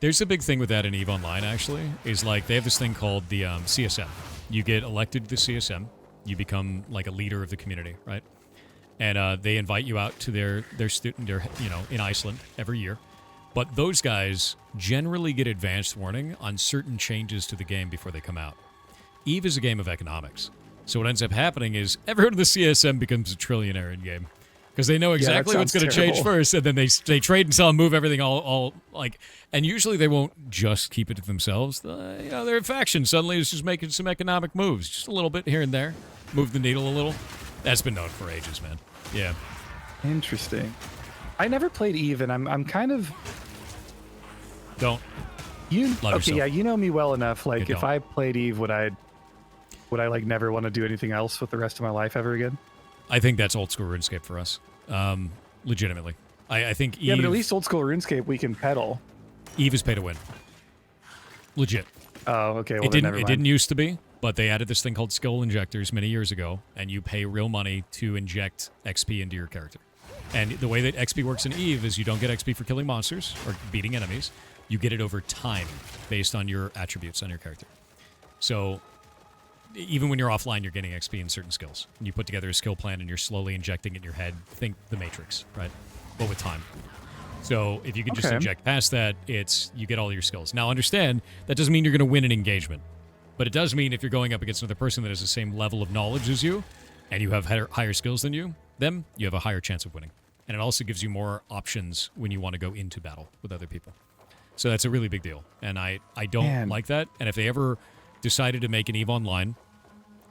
There's a big thing with that in EVE Online, actually, is like they have this thing called the CSM. You get elected to the CSM. You become like a leader of the community, right? And they invite you out to their student, in Iceland every year. But those guys generally get advanced warning on certain changes to the game before they come out. EVE is a game of economics. So what ends up happening is everyone in the CSM becomes a trillionaire in game. Because they know exactly what's going to change first, and then they trade and sell and move everything all like. And usually they won't just keep it to themselves. Their faction suddenly is just making some economic moves, just a little bit here and there, move the needle a little. That's been known for ages, man. Yeah. Interesting. I never played EVE, and I'm kind of. Don't. Yeah, you know me well enough. Like, Yeah, if I played EVE, would I like never want to do anything else with the rest of my life ever again? I think that's old school RuneScape for us. Legitimately. I think EVE... Yeah, but at least old school RuneScape, we can pedal. EVE is pay to win. Legit. Oh, okay. Well, It didn't used to be, but they added this thing called skill injectors many years ago, and you pay real money to inject XP into your character. And the way that XP works in EVE is you don't get XP for killing monsters or beating enemies. You get it over time based on your attributes on your character. So even when you're offline, you're getting XP in certain skills. And you put together a skill plan and you're slowly injecting it in your head. Think the Matrix, right? But with time. So if you can just inject past that, you get all your skills. Now understand, that doesn't mean you're going to win an engagement. But it does mean if you're going up against another person that has the same level of knowledge as you, and you have higher skills than you have a higher chance of winning. And it also gives you more options when you want to go into battle with other people. So that's a really big deal. And I don't like that. And if they ever decided to make an EVE Online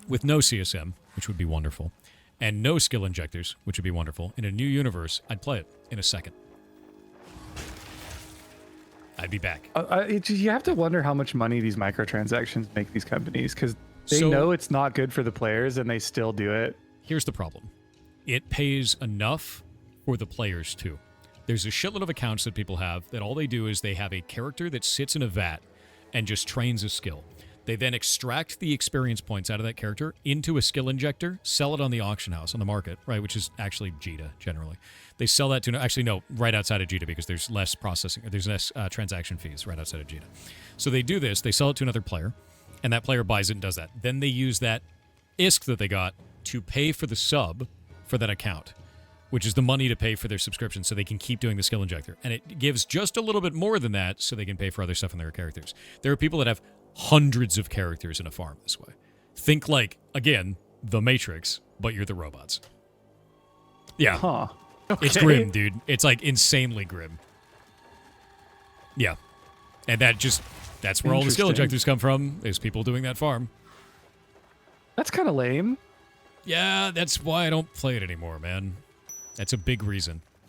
with no CSM, which would be wonderful, and no skill injectors, which would be wonderful, in a new universe, I'd play it in a second. I'd be back. You have to wonder how much money these microtransactions make these companies, because they know it's not good for the players and they still do it. Here's the problem. It pays enough for the players, too. There's a shitload of accounts that people have that all they do is they have a character that sits in a vat and just trains a skill. They then extract the experience points out of that character into a skill injector, sell it on the auction house, on the market, right, which is actually JITA, generally. They sell that to, actually, no, right outside of JITA, because there's less processing, there's less transaction fees right outside of JITA. So they do this, they sell it to another player, and that player buys it and does that. Then they use that ISK that they got to pay for the sub for that account, which is the money to pay for their subscription so they can keep doing the skill injector. And it gives just a little bit more than that so they can pay for other stuff in their characters. There are people that have hundreds of characters in a farm this way. Think like, again, the Matrix, but you're the robots. Yeah. Huh. Okay. It's grim, dude. It's like insanely grim. Yeah. And that's where all the skill injectors come from, is people doing that farm. That's kind of lame. Yeah, that's why I don't play it anymore, man. That's a big reason.